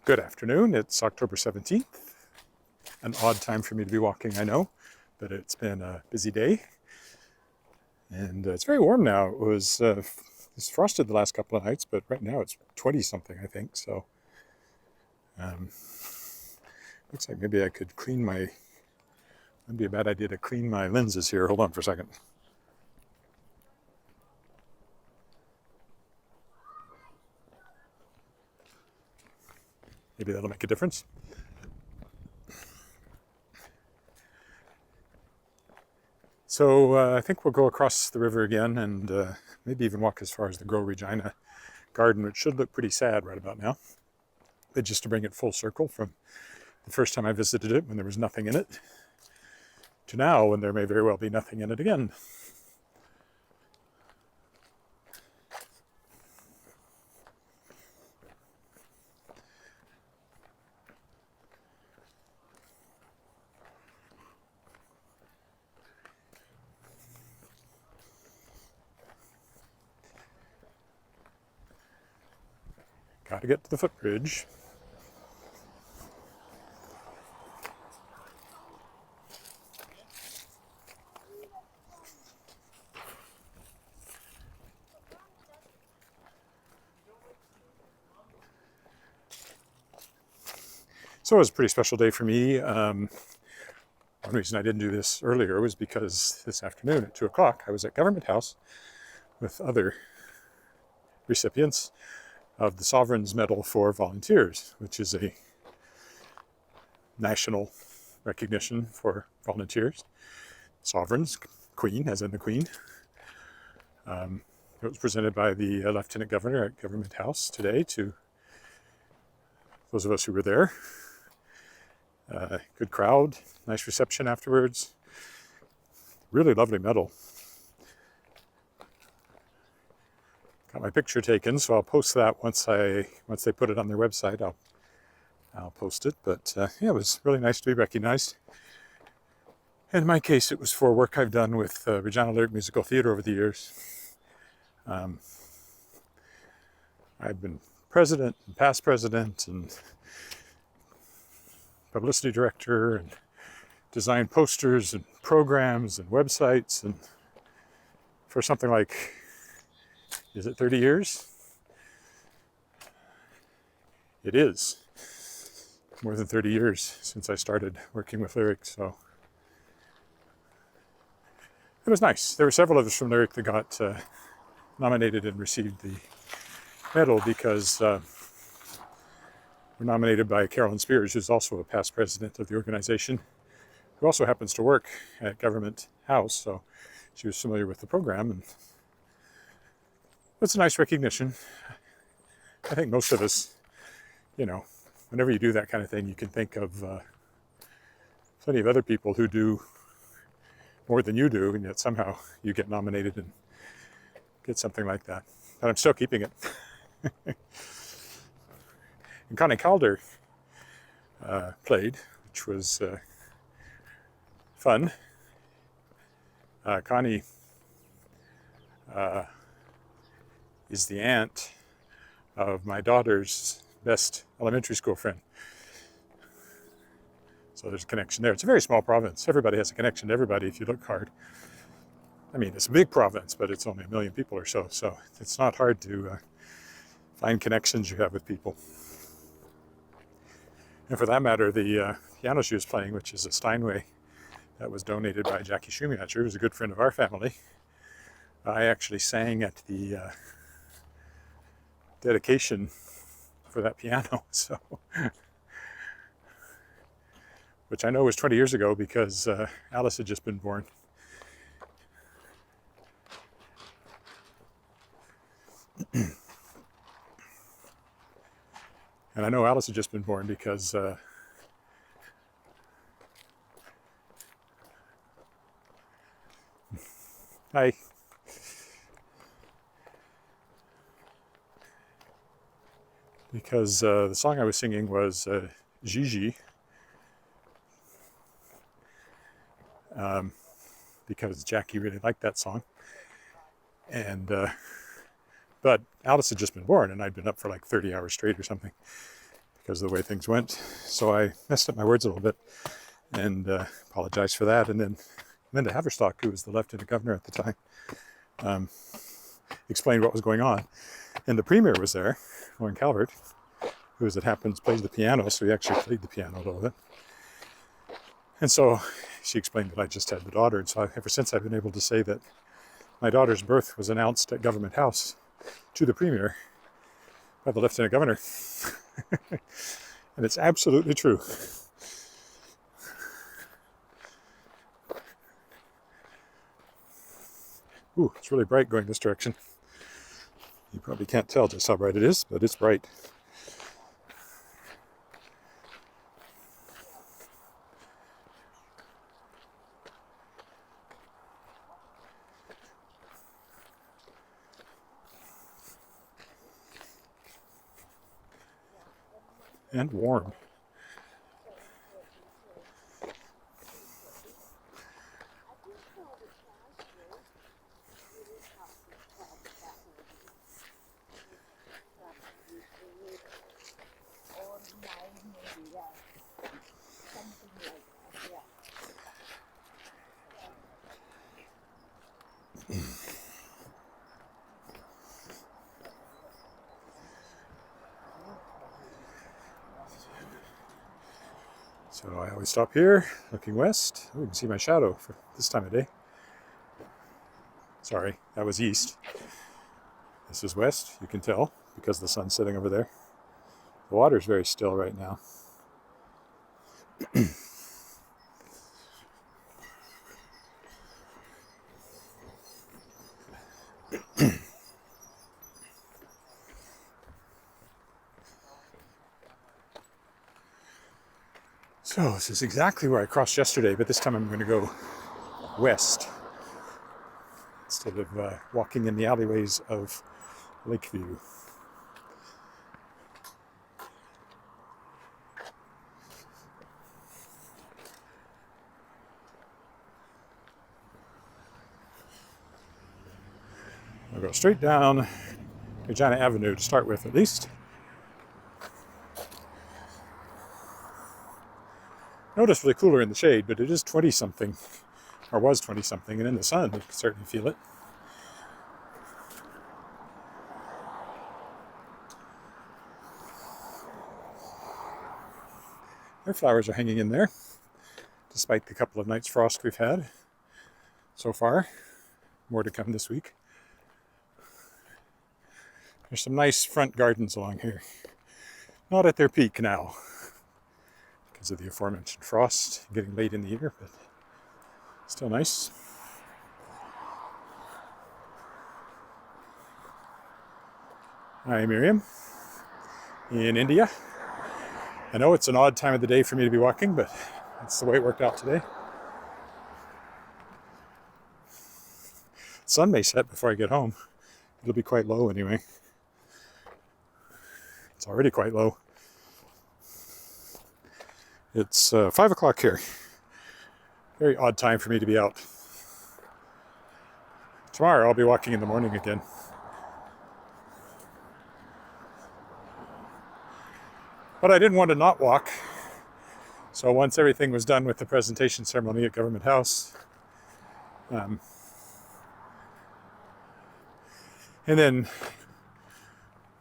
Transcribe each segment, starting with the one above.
Good afternoon. It's October 17th. An odd time for me to be walking, I know, but it's been a busy day. And it's very warm now. It's frosted the last couple of nights, but right now it's 20 something, I think. So looks like maybe I could wouldn't be a bad idea to clean my lenses here. Hold on for a second. Maybe that'll make a difference. So I think we'll go across the river again and maybe even walk as far as the Grow Regina Garden, which should look pretty sad right about now. But just to bring it full circle from the first time I visited it when there was nothing in it to now when there may very well be nothing in it again. Got to get to the footbridge. So it was a pretty special day for me. One reason I didn't do this earlier was because this afternoon at 2 o'clock I was at Government House with other recipients of the Sovereign's Medal for Volunteers, which is a national recognition for volunteers. Sovereign's, Queen, as in the Queen. It was presented by the Lieutenant Governor at Government House today to those of us who were there. Good crowd, nice reception afterwards. Really lovely medal. Got my picture taken, so I'll post that once they put it on their website. I'll post it. But yeah, it was really nice to be recognized. In my case, it was for work I've done with Regina Lyric Musical Theatre over the years. I've been president and past president and publicity director and designed posters and programs and websites, and for something like, is it 30 years? It is more than 30 years since I started working with Lyric, so it was nice. There were several of us from Lyric that got nominated and received the medal because we're nominated by Carolyn Spears, who's also a past president of the organization, who also happens to work at Government House, so she was familiar with the program, and it's a nice recognition. I think most of us, whenever you do that kind of thing, you can think of plenty of other people who do more than you do, and yet somehow you get nominated and get something like that. But I'm still keeping it. And Connie Calder played, which was fun. Connie is the aunt of my daughter's best elementary school friend. So there's a connection there. It's a very small province. Everybody has a connection to everybody if you look hard. I mean, it's a big province, but it's only 1 million people or so. So it's not hard to find connections you have with people. And for that matter, the piano she was playing, which is a Steinway that was donated by Jackie Schumacher, who's a good friend of our family, I actually sang at the dedication for that piano, so which I know was 20 years ago because Alice had just been born. And I know Alice had just been born because hi. Because the song I was singing was Gigi, because Jackie really liked that song. And but Alice had just been born, and I'd been up for like 30 hours straight or something, because of the way things went. So I messed up my words a little bit and apologized for that. And then Linda Haverstock, who was the Lieutenant Governor at the time, explained what was going on. And the Premier was there, Warren Calvert, who, as it happens, plays the piano, so he actually played the piano a little bit. And so she explained that I just had the daughter, and so ever since I've been able to say that my daughter's birth was announced at Government House to the Premier by the Lieutenant Governor. And it's absolutely true. Ooh, it's really bright going this direction. You probably can't tell just how bright it is, but it's bright. And warm. So I always stop here, looking west. Oh, you can see my shadow for this time of day. Sorry, that was east. This is west, you can tell, because the sun's sitting over there. The water's very still right now. So this is exactly where I crossed yesterday, but this time I'm going to go west instead of walking in the alleyways of Lakeview. I'll go straight down Regina Avenue to start with, at least. Noticeably cooler in the shade, but it is 20-something, or was 20-something, and in the sun you can certainly feel it. Their flowers are hanging in there, despite the couple of nights frost we've had so far. More to come this week. There's some nice front gardens along here. Not at their peak now, because of the aforementioned frost getting late in the year, but still nice. Hi, Miriam, in India. I know it's an odd time of the day for me to be walking, but that's the way it worked out today. The sun may set before I get home. It'll be quite low anyway. It's already quite low. It's 5 o'clock here. Very odd time for me to be out. Tomorrow I'll be walking in the morning again. But I didn't want to not walk. So once everything was done with the presentation ceremony at Government House, and then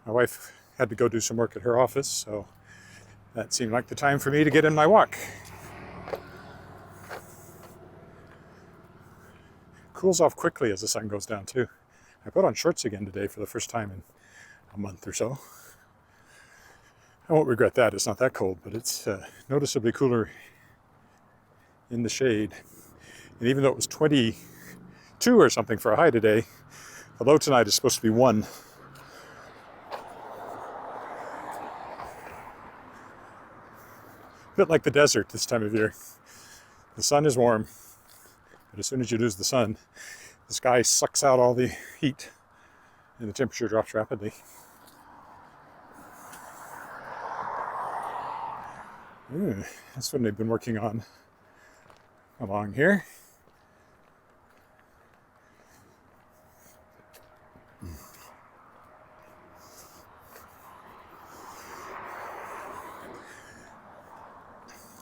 my wife had to go do some work at her office, so that seemed like the time for me to get in my walk. Cools off quickly as the sun goes down too. I put on shorts again today for the first time in a month or so. I won't regret that, it's not that cold, but it's noticeably cooler in the shade. And even though it was 22 or something for a high today, the low tonight is supposed to be 1. A bit like the desert this time of year. The sun is warm, but as soon as you lose the sun, the sky sucks out all the heat and the temperature drops rapidly. Ooh, that's what they've been working on along here.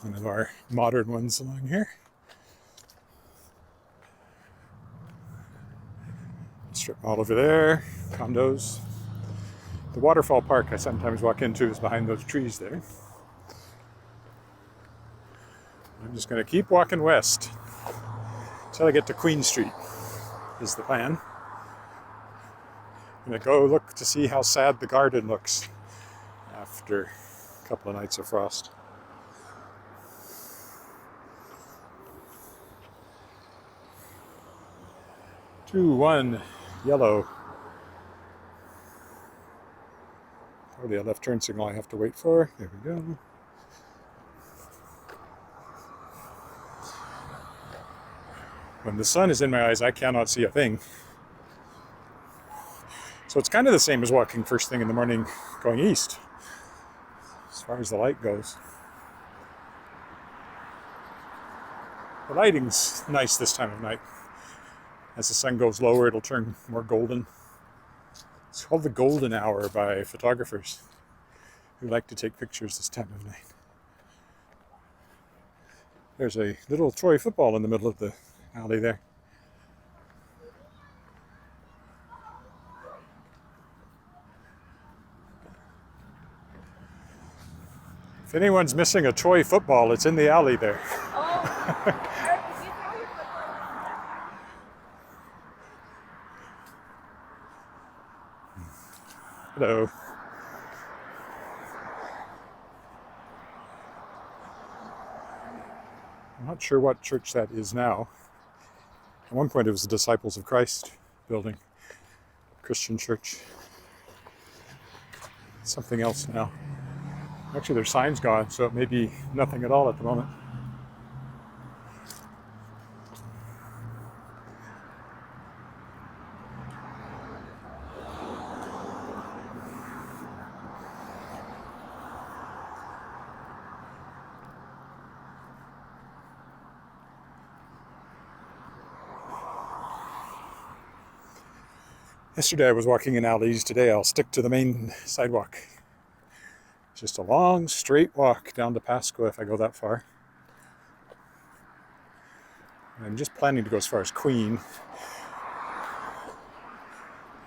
One of our modern ones along here. Strip mall over there, condos. The waterfall park I sometimes walk into is behind those trees there. I'm just going to keep walking west until I get to Queen Street, is the plan. I'm going to go look to see how sad the garden looks after a couple of nights of frost. Two, one, yellow. Probably a left turn signal I have to wait for. There we go. When the sun is in my eyes, I cannot see a thing. So it's kind of the same as walking first thing in the morning going east, as far as the light goes. The lighting's nice this time of night. As the sun goes lower, it'll turn more golden. It's called the golden hour by photographers who like to take pictures this time of night. There's a little toy football in the middle of the alley there. If anyone's missing a toy football, it's in the alley there. Hello. I'm not sure what church that is now. At one point it was the Disciples of Christ building, Christian church. It's something else now. Actually, their sign's gone, so it may be nothing at all at the moment. Yesterday I was walking in alleys. Today I'll stick to the main sidewalk. Just a long, straight walk down to Pasco if I go that far. I'm just planning to go as far as Queen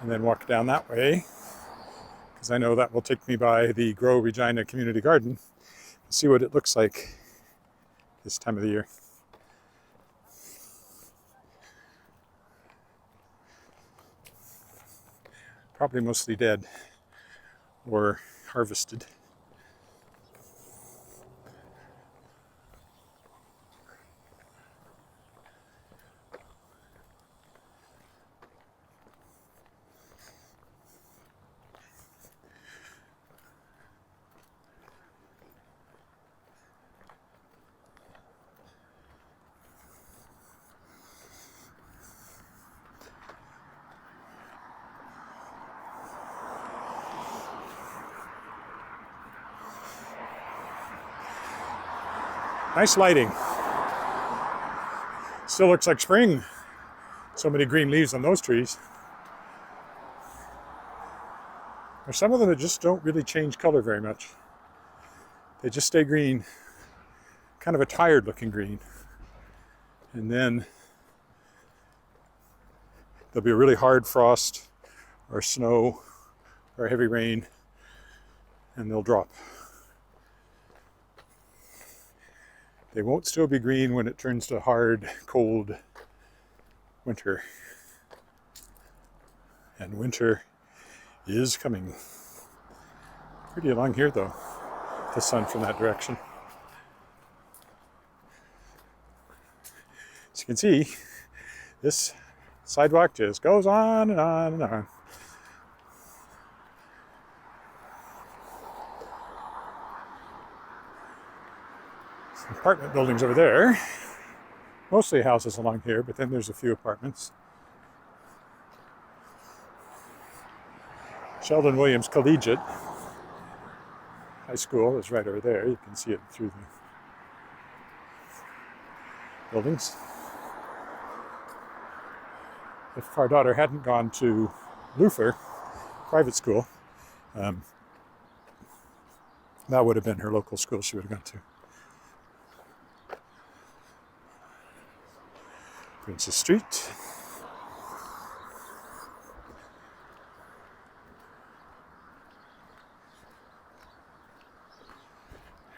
and then walk down that way, because I know that will take me by the Grow Regina Community Garden and see what it looks like this time of the year. Probably mostly dead or harvested. Nice lighting. Still looks like spring. So many green leaves on those trees. There's some of them that just don't really change color very much. They just stay green. Kind of a tired looking green. And then there'll be a really hard frost or snow or heavy rain, and they'll drop. They won't still be green when it turns to hard, cold winter. And winter is coming. Pretty along here though, the sun from that direction. As you can see, this sidewalk just goes on and on and on. Apartment buildings over there, mostly houses along here, but then there's a few apartments. Sheldon Williams Collegiate High School is right over there. You can see it through the buildings. If our daughter hadn't gone to Luther private school, that would have been her local school she would have gone to. Princess Street.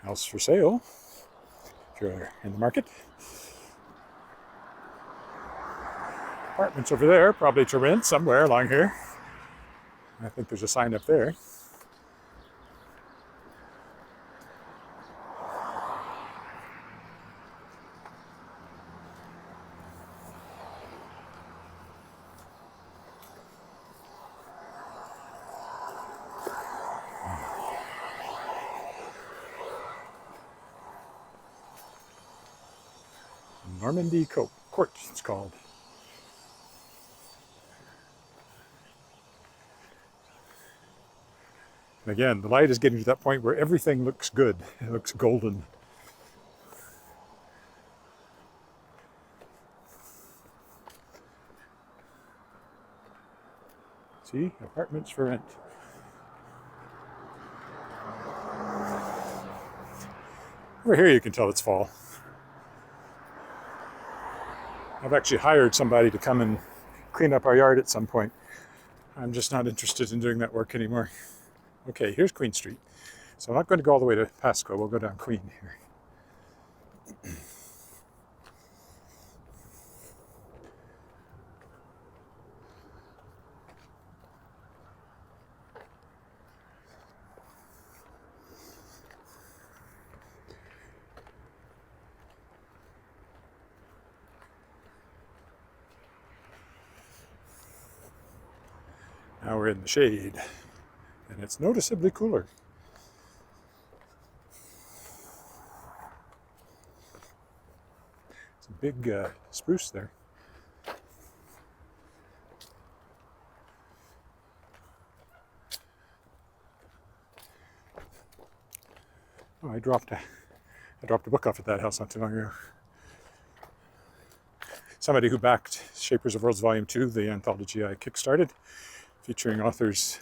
House for sale, if you're in the market. Apartments over there, probably to rent somewhere along here. I think there's a sign up there. Normandy Court, it's called. And again, the light is getting to that point where everything looks good. It looks golden. See, apartments for rent. Over here you can tell it's fall. I've actually hired somebody to come and clean up our yard at some point. I'm just not interested in doing that work anymore. Okay, here's Queen Street. So I'm not going to go all the way to Pasco. We'll go down Queen here. Now we're in the shade, and it's noticeably cooler. It's a big spruce there. Oh, I dropped a book off at that house not too long ago. Somebody who backed Shapers of Worlds Volume 2, the anthology I kickstarted, featuring authors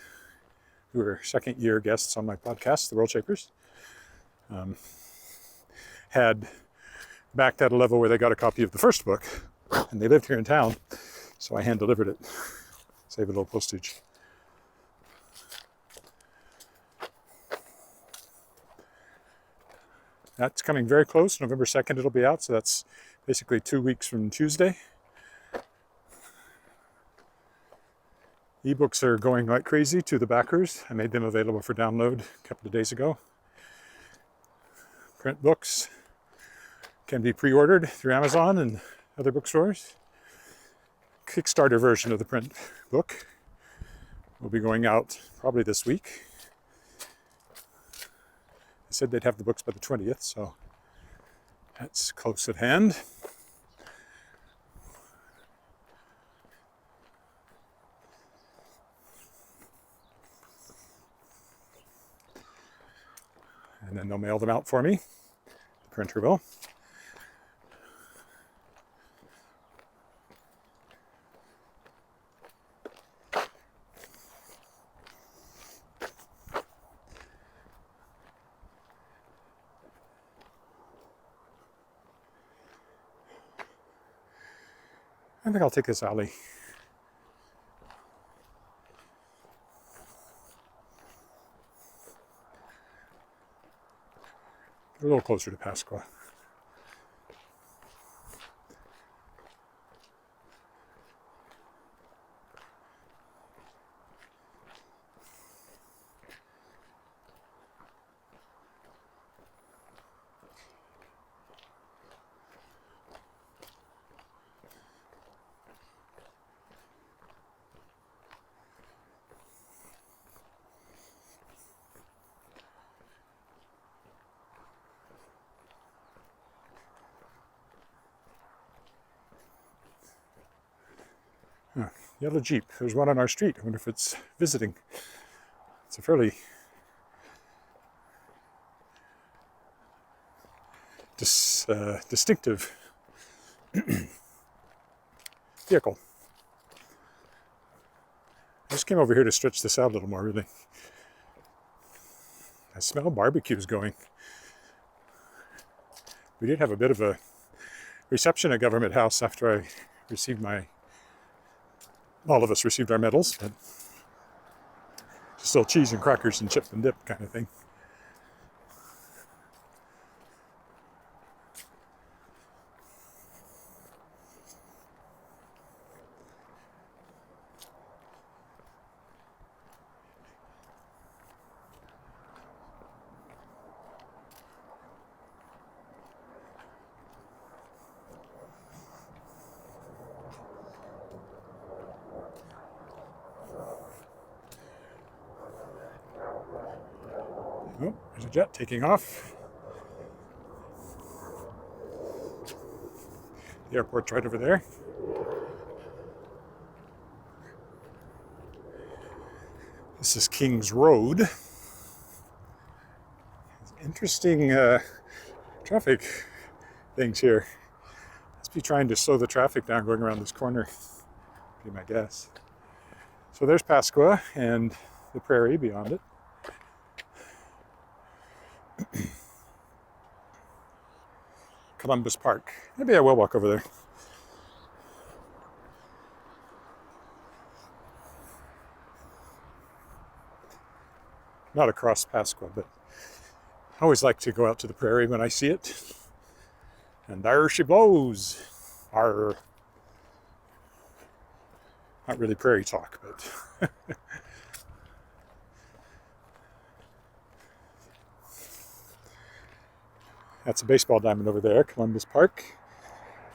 who are second-year guests on my podcast, The World Shapers, had backed at a level where they got a copy of the first book, and they lived here in town, so I hand-delivered it. Save a little postage. That's coming very close. November 2nd it'll be out, so that's basically 2 weeks from Tuesday. Ebooks are going like crazy to the backers. I made them available for download a couple of days ago. Print books can be pre-ordered through Amazon and other bookstores. Kickstarter version of the print book will be going out probably this week. They said they'd have the books by the 20th, so that's close at hand. And then they'll mail them out for me. The printer will. I think I'll take this alley. Get a little closer to Pasqua. Yellow Jeep. There's one on our street. I wonder if it's visiting. It's a fairly distinctive vehicle. I just came over here to stretch this out a little more, really. I smell barbecues going. We did have a bit of a reception at Government House after I all of us received our medals, but still cheese and crackers and chip and dip kind of thing. Oh, there's a jet taking off. The airport's right over there. This is King's Road. Interesting traffic things here. Must be trying to slow the traffic down going around this corner, be my guess. So there's Pasqua and the prairie beyond it. Columbus Park. Maybe I will walk over there. Not across Pasqua, but I always like to go out to the prairie when I see it. And there she blows. Arr. Not really prairie talk, but that's a baseball diamond over there, Columbus Park.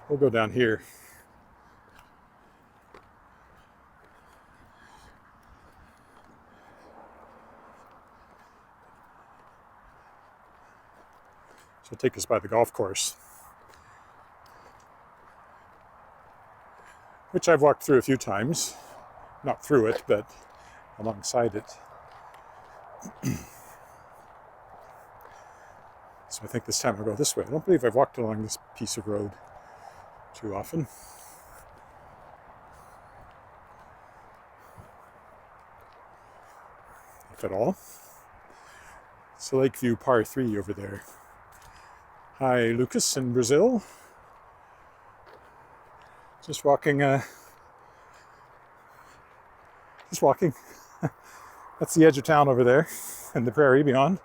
We'll go down here. So it'll take us by the golf course, which I've walked through a few times. Not through it, but alongside it. So I think this time I'll go this way. I don't believe I've walked along this piece of road too often. If at all. It's a Lakeview Par 3 over there. Hi, Lucas in Brazil. Just walking. That's the edge of town over there, and the prairie beyond.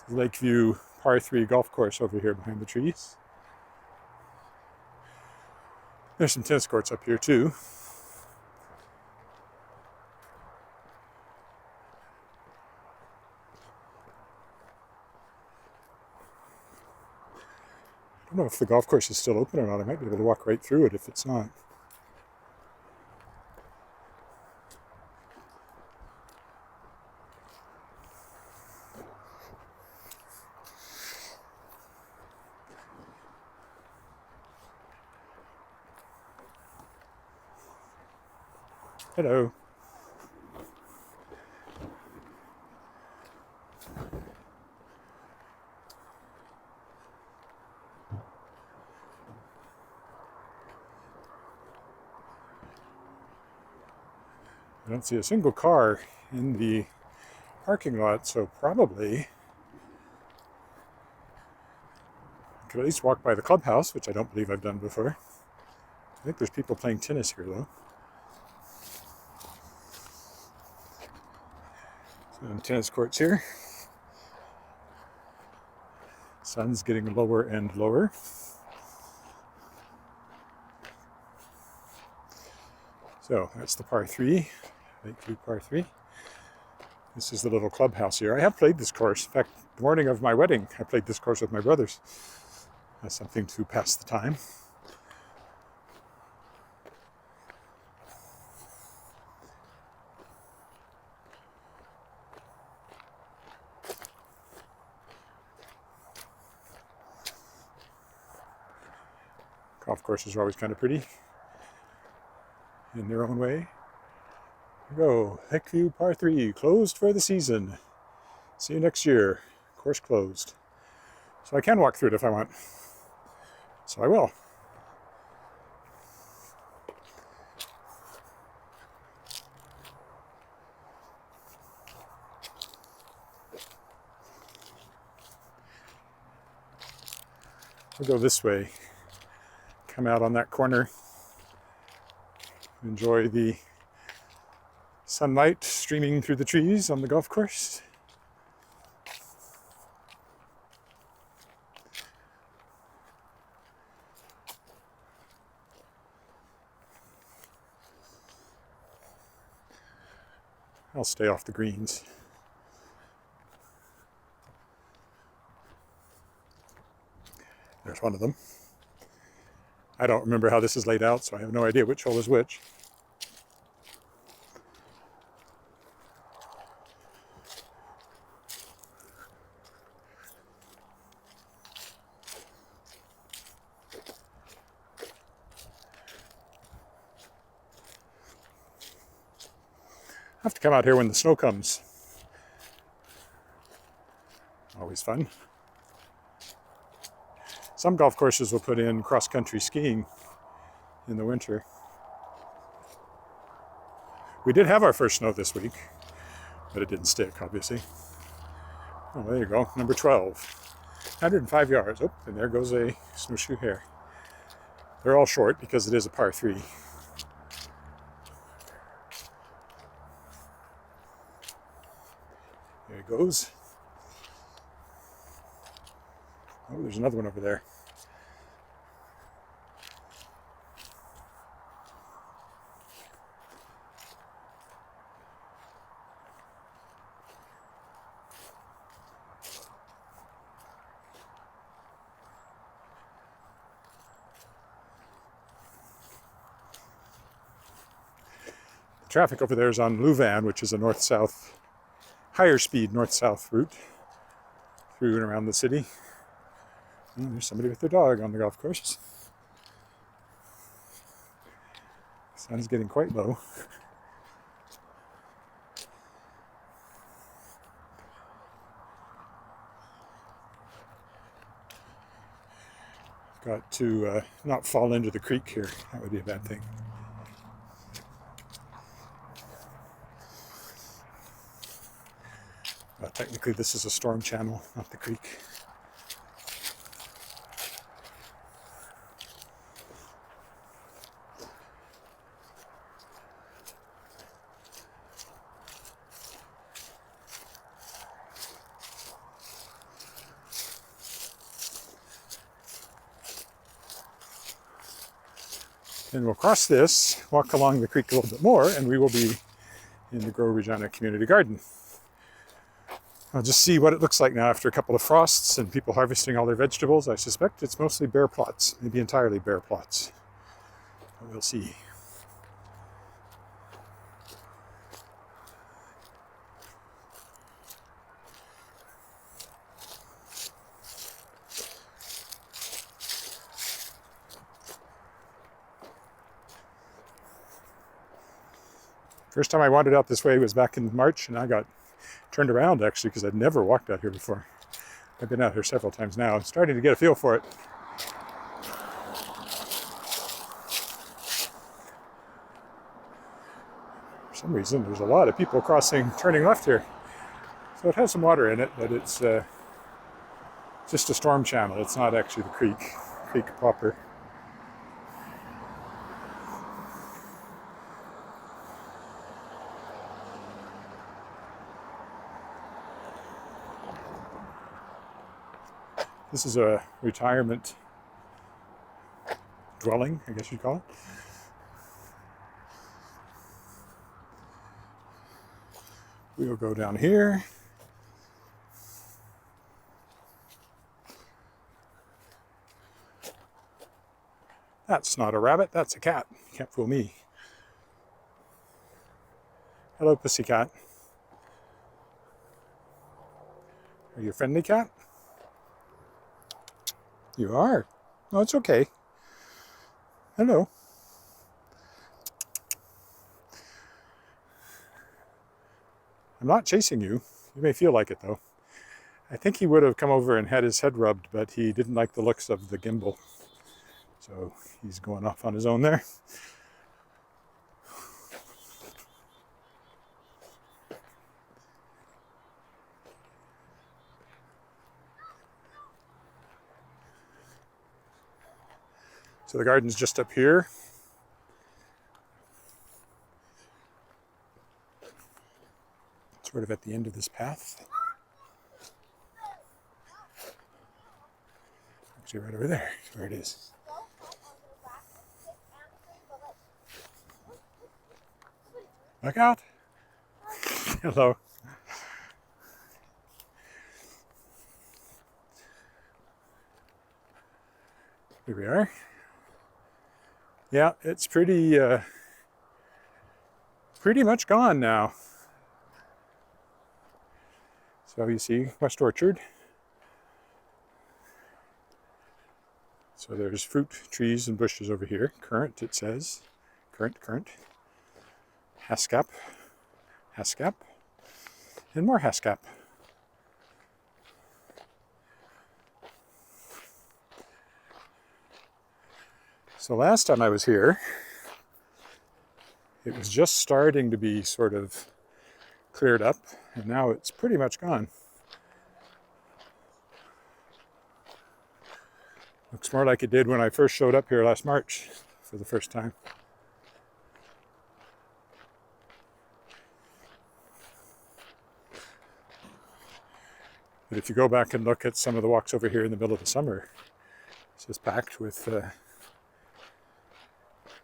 Lakeview Par 3 golf course over here behind the trees. There's some tennis courts up here too. I don't know if the golf course is still open or not. I might be able to walk right through it if it's not. Hello. I don't see a single car in the parking lot, so probably I could at least walk by the clubhouse, which I don't believe I've done before. I think there's people playing tennis here though. Some tennis courts here. Sun's getting lower and lower. So that's the Par 3, Lakeview Par 3. This is the little clubhouse here. I have played this course. In fact, the morning of my wedding, I played this course with my brothers. That's something to pass the time. Golf courses are always kind of pretty in their own way. Here we go. Lakeview Par 3, closed for the season. See you next year. Course closed. So I can walk through it if I want. So I will. We'll go this way. come out on that corner, enjoy the sunlight streaming through the trees on the golf course. I'll stay off the greens. There's one of them. I don't remember how this is laid out, so I have no idea which hole is which. I have to come out here when the snow comes. Always fun. Some golf courses will put in cross-country skiing in the winter. We did have our first snow this week, but it didn't stick, obviously. Oh, there you go, number 12. 105 yards. Oh, and there goes a snowshoe hare. They're all short because it is a par 3. There he goes. Oh, there's another one over there. The traffic over there is on Louvain, which is a north-south, higher speed north-south route through and around the city. And there's somebody with their dog on the golf course. The sun is getting quite low. Got to not fall into the creek here. That would be a bad thing. Technically, this is a storm channel, not the creek. And we'll cross this, walk along the creek a little bit more, and we will be in the Grow Regina Community Garden. I'll just see what it looks like now after a couple of frosts and people harvesting all their vegetables. I suspect it's mostly bare plots, maybe entirely bare plots. But we'll see. First time I wandered out this way was back in March, and I got turned around actually because I'd never walked out here before. I've been out here several times now. I'm starting to get a feel for it. For some reason, there's a lot of people turning left here. So it has some water in it, but it's just a storm channel. It's not actually the creek proper. This is a retirement dwelling, I guess you'd call it. We will go down here. That's not a rabbit, that's a cat. You can't fool me. Hello, pussycat. Are you a friendly cat? You are? Oh, it's okay. Hello. I'm not chasing you. You may feel like it, though. I think he would have come over and had his head rubbed, but he didn't like the looks of the gimbal. So he's going off on his own there. So the garden's just up here. Sort of at the end of this path. Actually, right over there is where it is. Look out! Hello. Here we are. Yeah, it's pretty much gone now. So you see West Orchard. So there's fruit trees and bushes over here. Currant, it says. Currant. Haskap. And more haskap. So last time I was here, it was just starting to be sort of cleared up, and now it's pretty much gone. Looks more like it did when I first showed up here last March for the first time. But if you go back and look at some of the walks over here in the middle of the summer, it's just packed with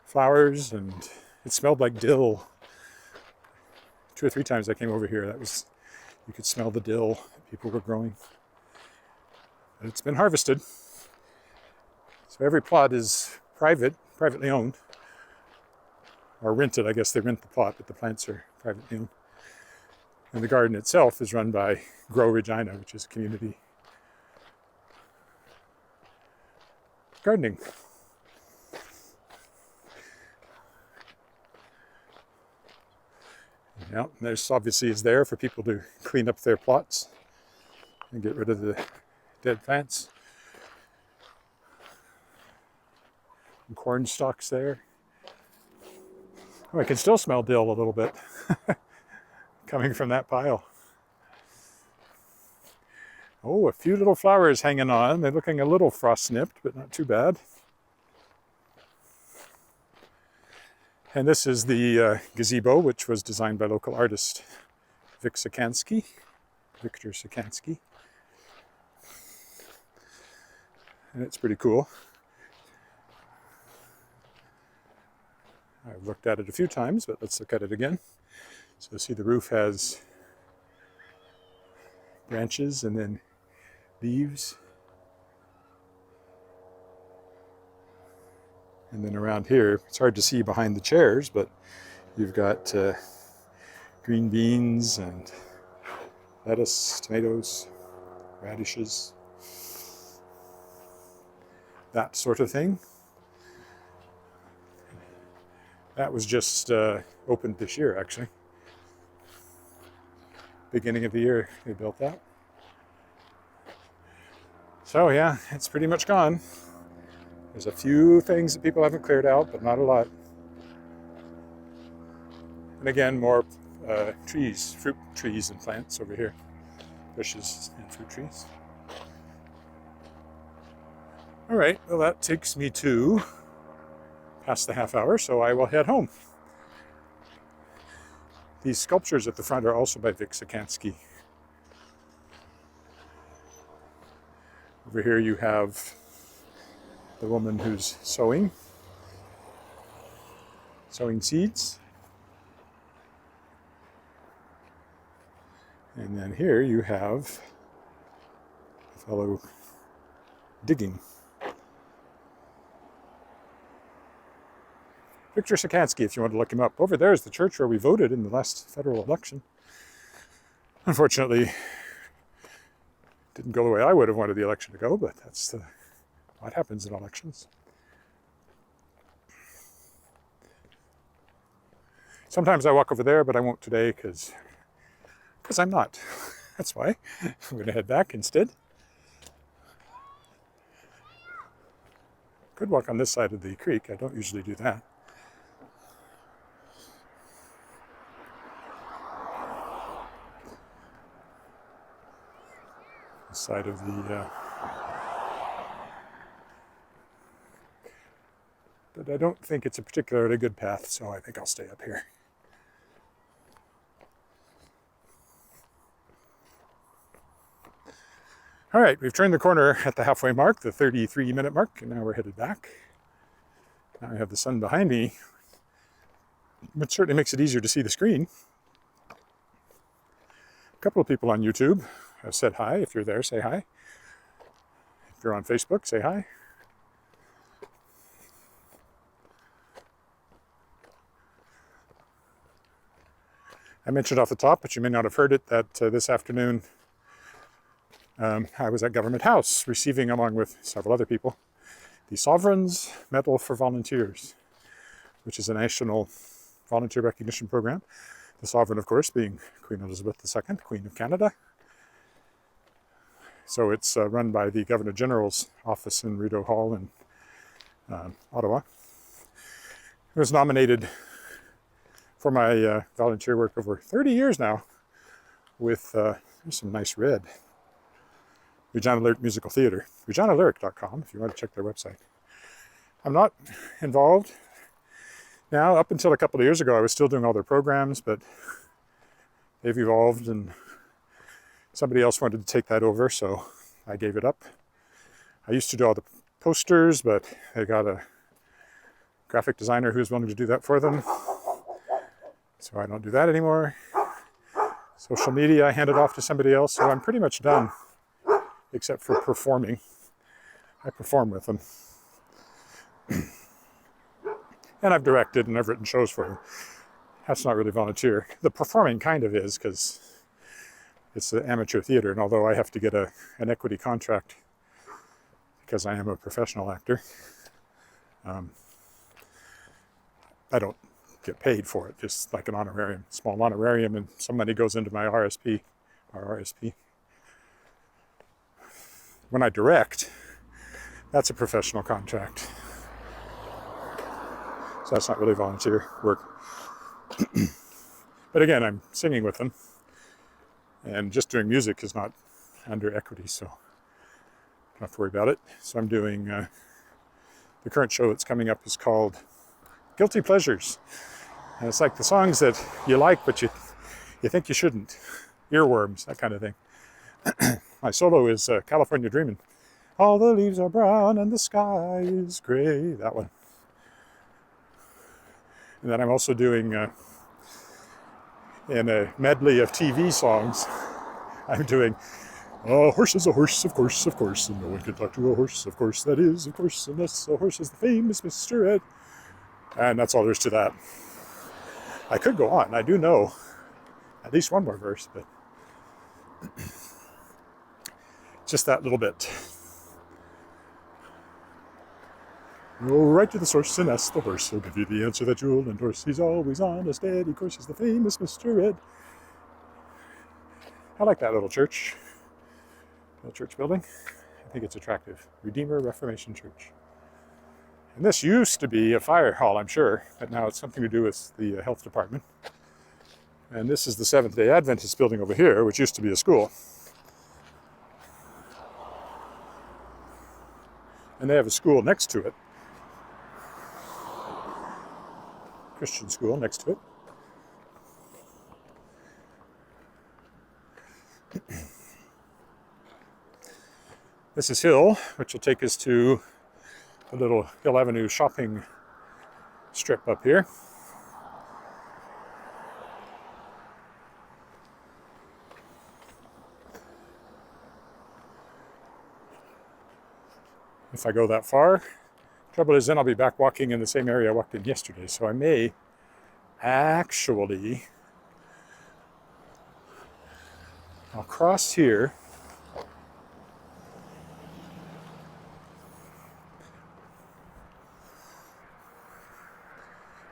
flowers, and it smelled like dill. 2 or 3 times I came over here, you could smell the dill that people were growing. But it's been harvested. So every plot is privately owned, or rented. I guess they rent the plot, but the plants are privately owned. And the garden itself is run by Grow Regina, which is community gardening. Yeah, there's obviously is there for people to clean up their plots and get rid of the dead plants. And corn stalks there. Oh, I can still smell dill a little bit coming from that pile. Oh, a few little flowers hanging on. They're looking a little frost nipped, but not too bad. And this is the gazebo, which was designed by local artist Victor Sikansky. And it's pretty cool. I've looked at it a few times, but let's look at it again. So see, the roof has branches and then leaves. And then around here, it's hard to see behind the chairs, but you've got green beans and lettuce, tomatoes, radishes, that sort of thing. That was just opened this year, actually. Beginning of the year, they built that. So yeah, it's pretty much gone. There's a few things that people haven't cleared out, but not a lot. And again, more trees, fruit trees and plants over here. Bushes and fruit trees. All right, well that takes me to past the half hour, so I will head home. These sculptures at the front are also by Victor Sikansky. Over here you have the woman who's sowing seeds. And then here you have a fellow digging. Victor Sikansky, if you want to look him up. Over there is the church where we voted in the last federal election. Unfortunately, didn't go the way I would have wanted the election to go, but that's what happens in elections. Sometimes I walk over there, but I won't today because I'm not. That's why. I'm going to head back instead. Could walk on this side of the creek. I don't usually do that. This side of the but I don't think it's a particularly good path, so I think I'll stay up here. All right, we've turned the corner at the halfway mark, the 33-minute mark, and now we're headed back. Now I have the sun behind me, which certainly makes it easier to see the screen. A couple of people on YouTube have said hi. If you're there, say hi. If you're on Facebook, say hi. I mentioned off the top, but you may not have heard it, that this afternoon I was at Government House receiving, along with several other people, the Sovereign's Medal for Volunteers, which is a national volunteer recognition program. The Sovereign, of course, being Queen Elizabeth II, Queen of Canada. So it's run by the Governor General's office in Rideau Hall in Ottawa. I was nominated for my volunteer work over 30 years now with some nice red. Regina Lyric Musical Theatre, reginalyric.com if you want to check their website. I'm not involved now. Up until a couple of years ago, I was still doing all their programs, but they've evolved and somebody else wanted to take that over, so I gave it up. I used to do all the posters, but they got a graphic designer who's willing to do that for them, so I don't do that anymore. Social media, I handed off to somebody else, so I'm pretty much done, except for performing. I perform with them. And I've directed and I've written shows for them. That's not really volunteer. The performing kind of is, because it's an amateur theater, and although I have to get an equity contract because I am a professional actor, I don't get paid for it, just like an honorarium, small honorarium, and some money goes into my RSP. When I direct, that's a professional contract. So that's not really volunteer work. But again, I'm singing with them, and just doing music is not under equity, so don't have to worry about it. So I'm doing, the current show that's coming up is called Guilty Pleasures. And it's like the songs that you like, but you think you shouldn't. Earworms, that kind of thing. My solo is California Dreamin'. All the leaves are brown and the sky is gray. That one. And then I'm also doing, in a medley of TV songs, I'm doing, a horse is a horse, of course, and no one can talk to a horse, of course, that is, of course, unless a horse is the famous Mr. Ed. And that's all there is to that. I could go on. I do know at least one more verse, but just that little bit. Go right to the source and ask the horse. He'll give you the answer that you'll endorse. He's always on a steady course. He's the famous Mr. Ed. I like that little church. Little church building. I think it's attractive. Redeemer Reformation Church. And this used to be a fire hall, I'm sure, but now it's something to do with the health department. And this is the Seventh-day Adventist building over here, which used to be a school. And they have a school next to it. Christian school next to it. This is Hill, which will take us to the little Hill Avenue shopping strip up here. If I go that far, trouble is then I'll be back walking in the same area I walked in yesterday, so I may actually, I'll cross here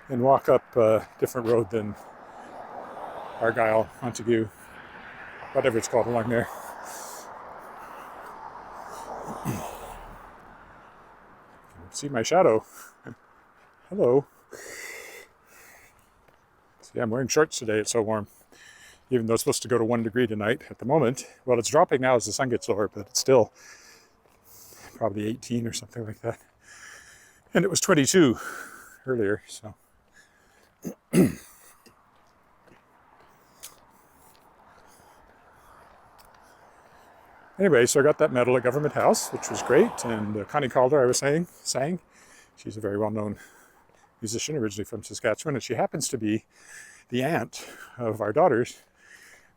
and walk up a different road than Argyle, Montague, whatever it's called along there. See my shadow. Hello. See, I'm wearing shorts today. It's so warm. Even though it's supposed to go to 1 degree tonight at the moment. Well, it's dropping now as the sun gets lower, but it's still probably 18 or something like that. And it was 22 earlier, so. Anyway, so I got that medal at Government House, which was great. And Connie Calder, I was saying, sang. She's a very well-known musician, originally from Saskatchewan, and she happens to be the aunt of our daughter's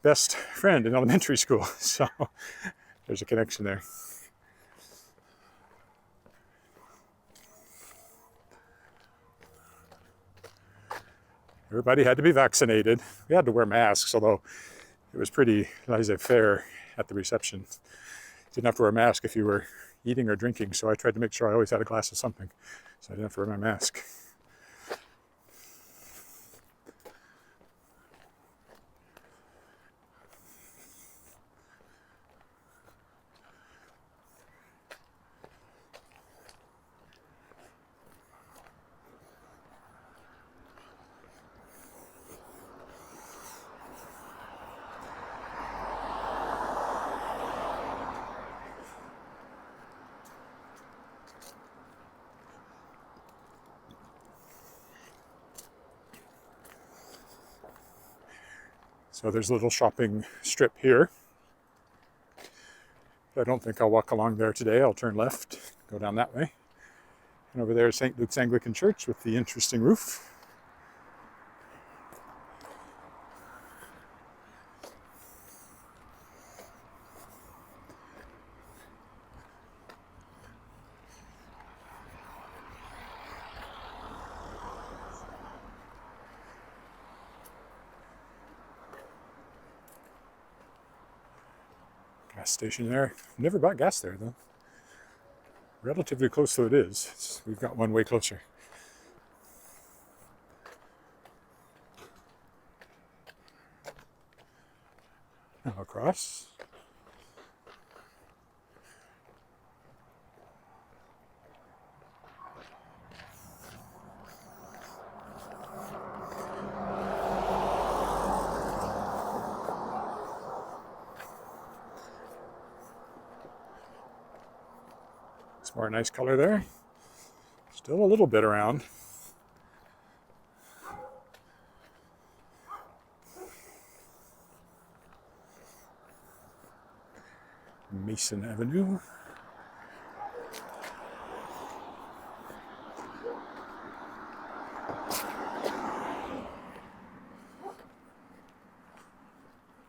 best friend in elementary school. So there's a connection there. Everybody had to be vaccinated. We had to wear masks, although it was pretty laissez-faire at the reception. Didn't have to wear a mask if you were eating or drinking, so I tried to make sure I always had a glass of something, so I didn't have to wear my mask. So there's a little shopping strip here. I don't think I'll walk along there today. I'll turn left, go down that way. And over there is St. Luke's Anglican Church with the interesting roof. Gas station there. Never bought gas there though. Relatively close though it is. We've got one way closer. Now across. Some more nice color there. Still a little bit around. Mason Avenue.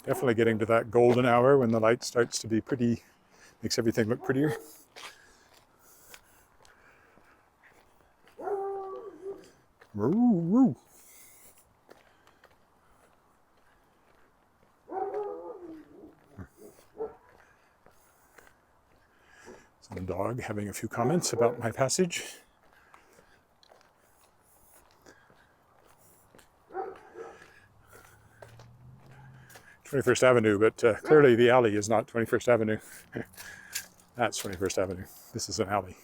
Definitely getting to that golden hour when the light starts to be pretty, makes everything look prettier. Woo, woo. Some dog having a few comments about my passage. "21st Avenue, but clearly the alley is not 21st Avenue. That's 21st Avenue. This is an alley.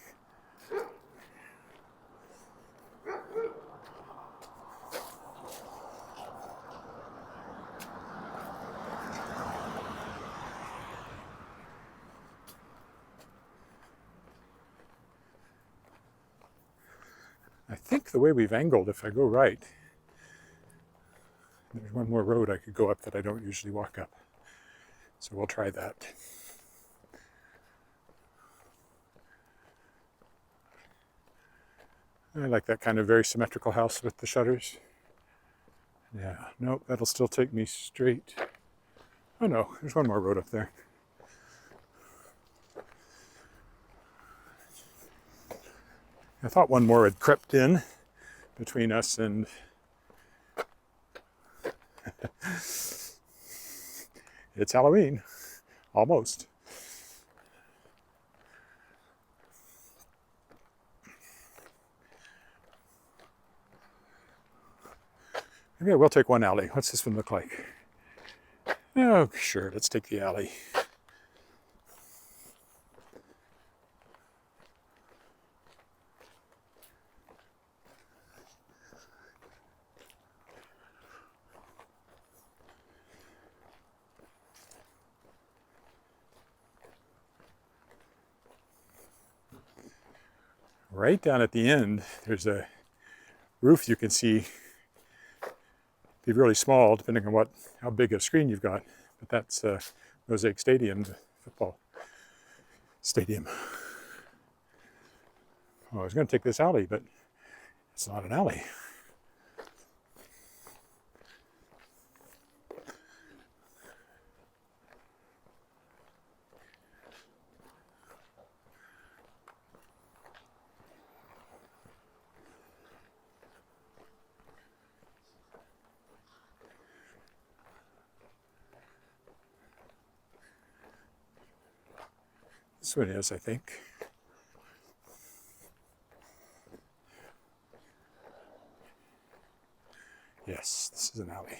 I think the way we've angled, if I go right, there's one more road I could go up that I don't usually walk up. So we'll try that. I like that kind of very symmetrical house with the shutters. Yeah, nope, that'll still take me straight. Oh no, there's one more road up there. I thought one more had crept in between us and it's Halloween, almost. Maybe I will take one alley. What's this one look like? Oh, sure, let's take the alley. right down at the end, there's a roof you can see. Be really small depending on how big a screen you've got, but that's Mosaic Stadium, the football stadium. Oh, I was going to take this alley, but it's not an alley. This one is, I think. Yes, this is an alley.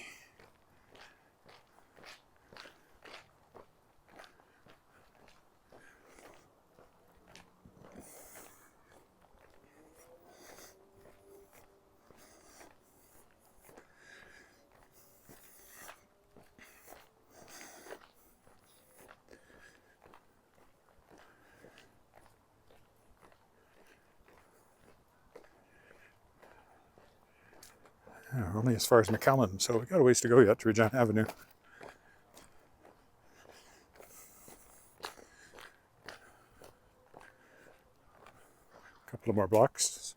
We're only as far as McAllen, so we've got a ways to go yet to Regina Avenue. A couple of more blocks.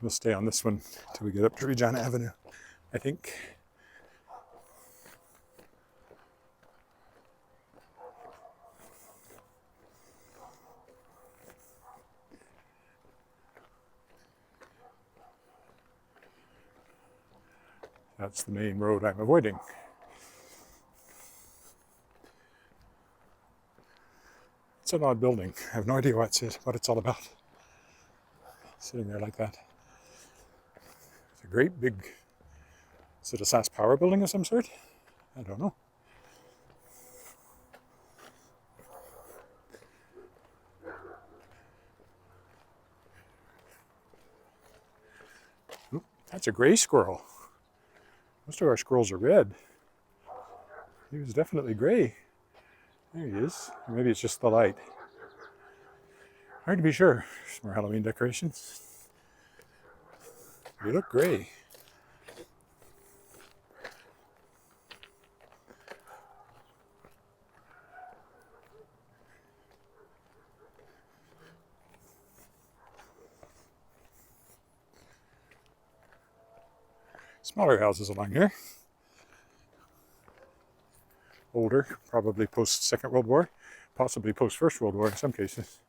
We'll stay on this one until we get up to Regina Avenue, I think. That's the main road I'm avoiding. It's an odd building. I have no idea what it's all about. Sitting there like that. It's a great big, is it a SAS Power building of some sort? I don't know. Oop, that's a gray squirrel. Most of our squirrels are red. He was definitely gray. There he is. Or maybe it's just the light. Hard to be sure. Some more Halloween decorations. They look gray. Smaller houses along here. Older, probably post-Second World War, possibly post-First World War in some cases.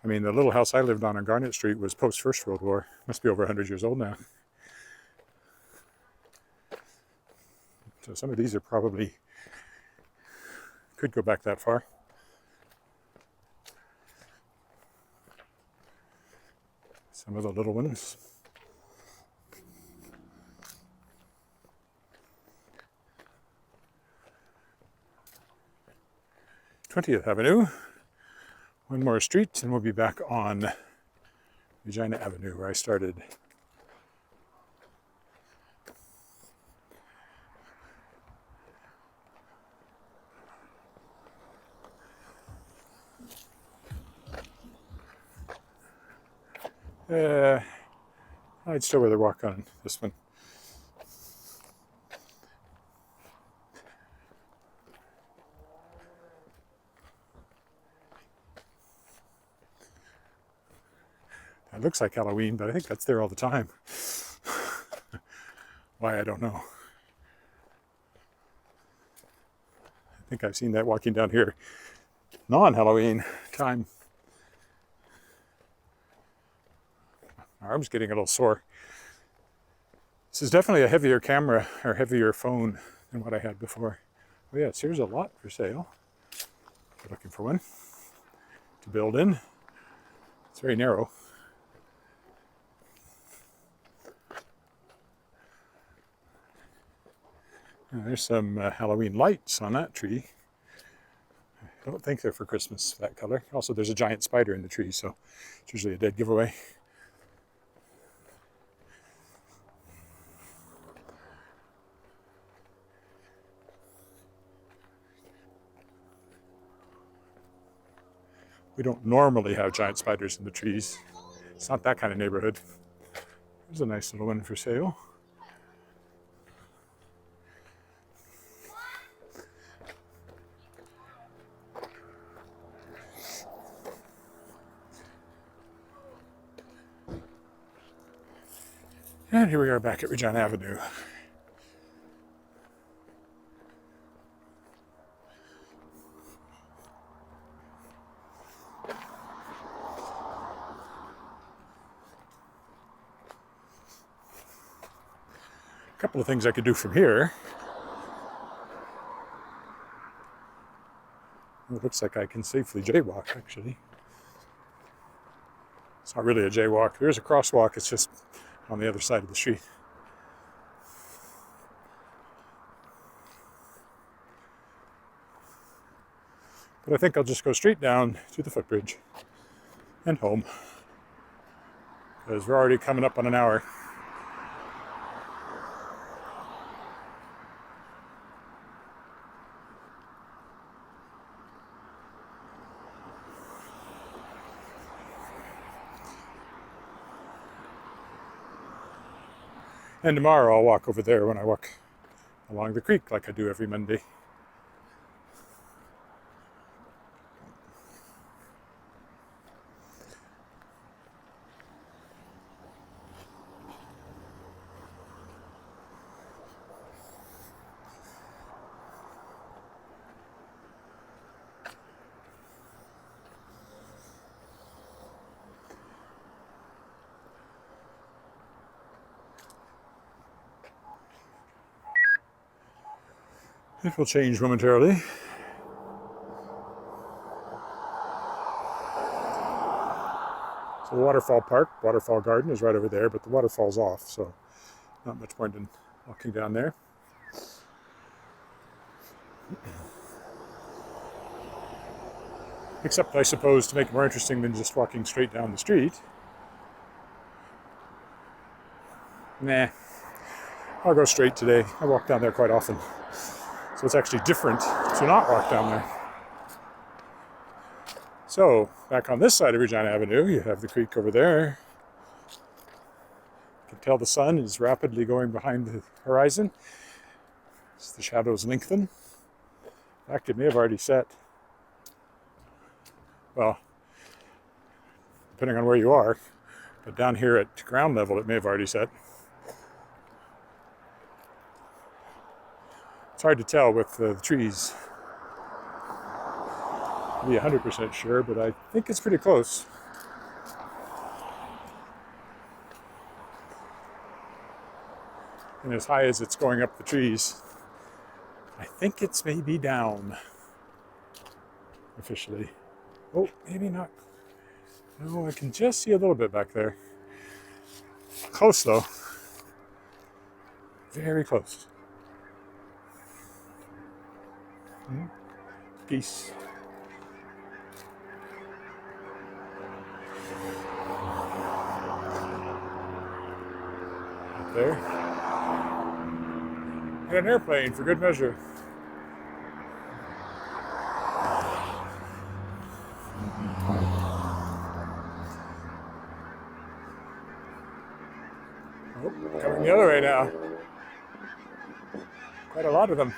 I mean, the little house I lived on Garnet Street was post-First World War. Must be over 100 years old now. So some of these are probably, could go back that far. Some of the little ones. 20th Avenue. One more street and we'll be back on Regina Avenue where I started. I'd still rather walk on this one. It looks like Halloween, but I think that's there all the time. Why, I don't know. I think I've seen that walking down here non-Halloween time. My arm's getting a little sore. This is definitely a heavier camera or heavier phone than what I had before. Oh yes, here's a lot for sale. If you're looking for one to build in. It's very narrow. There's some Halloween lights on that tree. I don't think they're for Christmas, that color. Also, there's a giant spider in the tree, so it's usually a dead giveaway. We don't normally have giant spiders in the trees. It's not that kind of neighborhood. There's a nice little one for sale. And here we are back at Regina Avenue. A couple of things I could do from here. It looks like I can safely jaywalk, actually. It's not really a jaywalk. There is a crosswalk, it's just on the other side of the street. But I think I'll just go straight down to the footbridge and home, because we're already coming up on an hour. And tomorrow I'll walk over there when I walk along the creek like I do every Monday. It will change momentarily. So the waterfall park, waterfall garden is right over there, but the waterfall's off, so not much point in walking down there. Except, I suppose, to make it more interesting than just walking straight down the street. Nah, I'll go straight today. I walk down there quite often. So it's actually different to not walk down there. So, back on this side of Regina Avenue, you have the creek over there. You can tell the sun is rapidly going behind the horizon as the shadows lengthen. In fact, it may have already set. Well, depending on where you are, but down here at ground level, it may have already set. It's hard to tell with the trees. I'll be 100% sure, but I think it's pretty close. And as high as it's going up the trees, I think it's maybe down officially. Oh, maybe not. No, I can just see a little bit back there. Close though. Very close. Geese. Up there. And an airplane for good measure. Oh, coming the other way now. Quite a lot of them.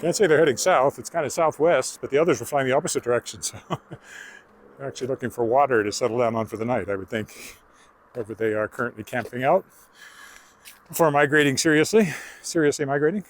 Can't say they're heading south. It's kind of southwest, but the others were flying the opposite direction, so they're actually looking for water to settle down on for the night, I would think, wherever they are currently camping out before migrating seriously migrating.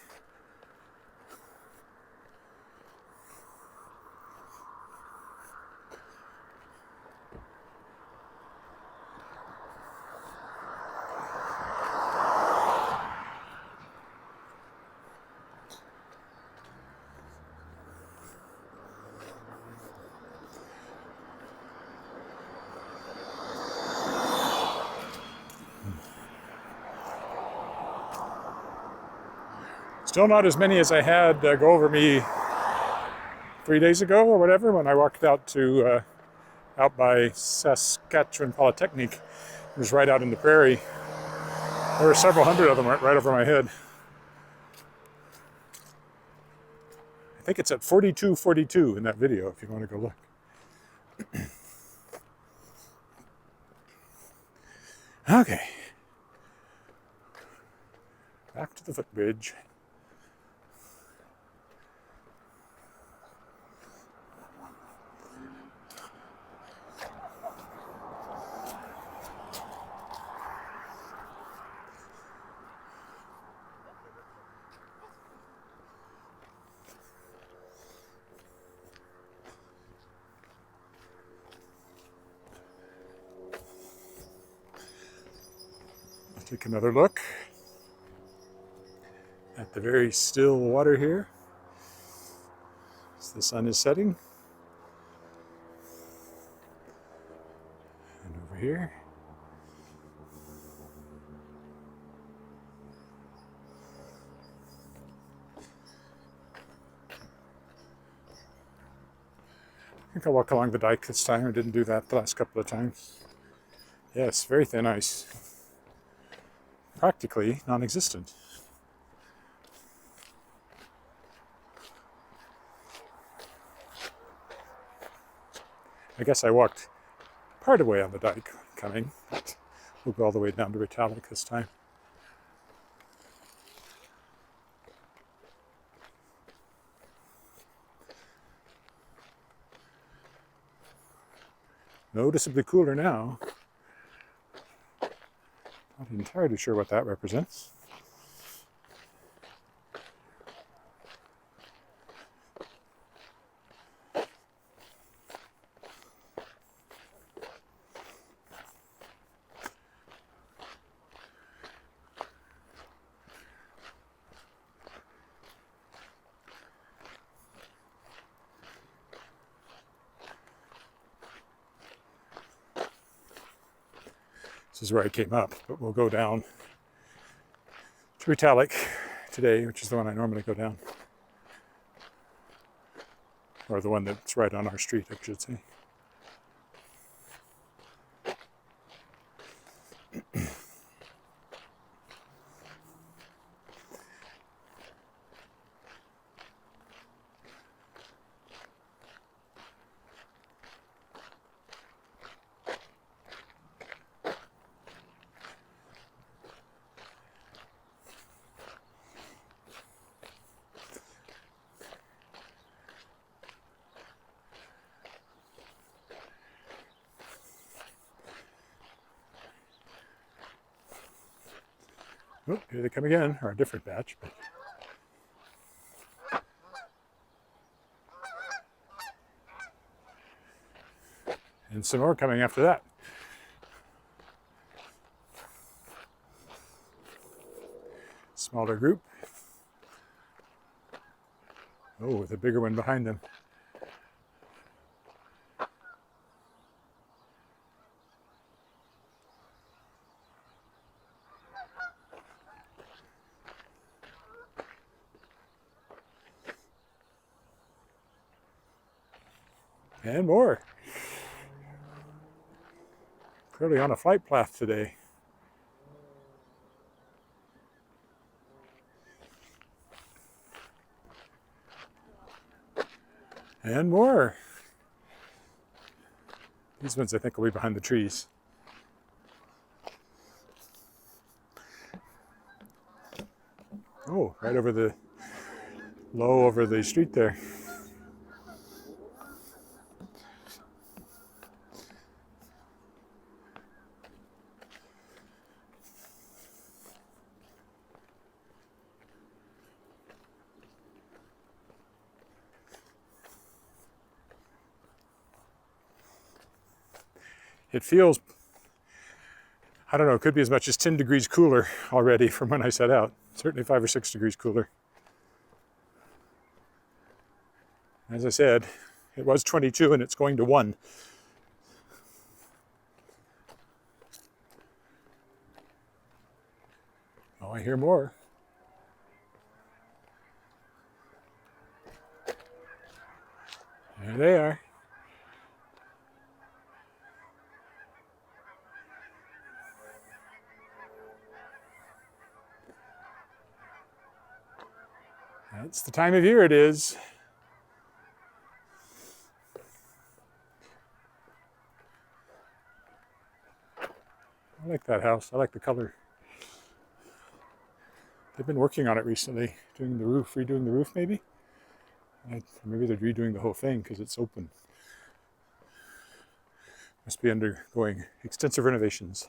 Still not as many as I had go over me 3 days ago or whatever, when I walked out to out by Saskatchewan Polytechnic. It was right out in the prairie. There were several hundred of them right over my head. I think it's at 4242 in that video if you want to go look. Okay. Back to the footbridge. Take another look at the very still water here as the sun is setting. And over here. I think I'll walk along the dike this time. I didn't do that the last couple of times. Yes, very thin ice. Practically non-existent. I guess I walked part of the way on the dike coming, but we'll go all the way down to Retallick this time. Noticeably cooler now. Not entirely sure what that represents. This is where I came up, but we'll go down to Retallick today, which is the one I normally go down. Or the one that's right on our street, I should say. Oh, here they come again, or a different batch. But and some more coming after that. Smaller group. Oh, with a bigger one behind them. And more. Clearly on a flight path today. And more. These ones I think will be behind the trees. Oh, right over the low over the street there. It feels, I don't know, it could be as much as 10 degrees cooler already from when I set out. Certainly 5 or 6 degrees cooler. As I said, it was 22 and it's going to 1. Oh, I hear more. There they are. That's the time of year it is. I like that house. I like the color. They've been working on it recently, doing the roof, redoing the roof maybe. Maybe they're redoing the whole thing because it's open. Must be undergoing extensive renovations.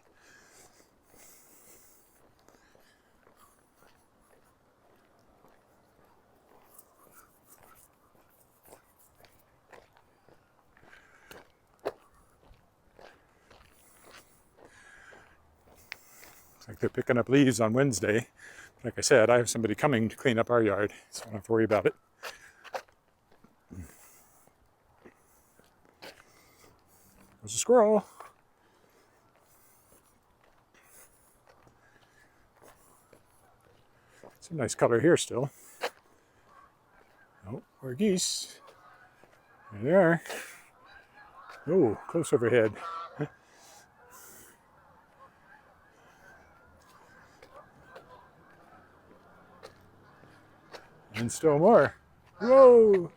Looks like they're picking up leaves on Wednesday. Like I said, I have somebody coming to clean up our yard, so I don't have to worry about it. There's a squirrel. Some nice color here still. Oh, more geese. There they are. Oh, close overhead. And still more. Whoa!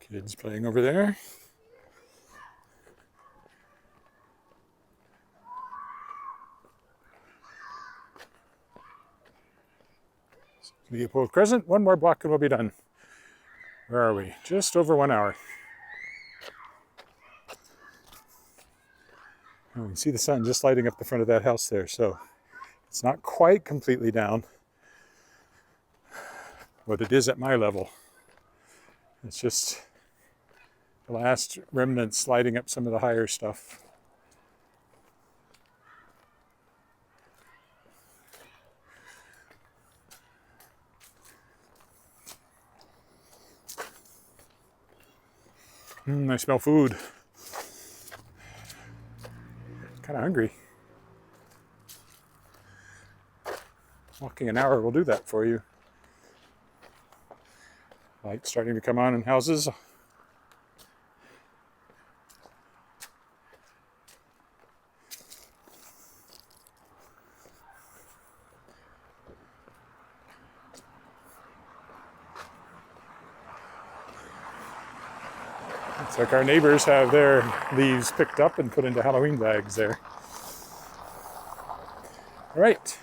Kids playing over there. Leopold Crescent, one more block and we'll be done. Where are we? Just over 1 hour. Oh, you can see the sun just lighting up the front of that house there, so it's not quite completely down, but it is at my level. It's just the last remnants lighting up some of the higher stuff. I smell food. Kind of hungry. Walking an hour will do that for you. Light starting to come on in houses. It's like our neighbors have their leaves picked up and put into Halloween bags there. All right.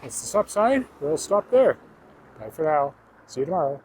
That's the stop sign. We'll stop there. Bye for now. See you tomorrow.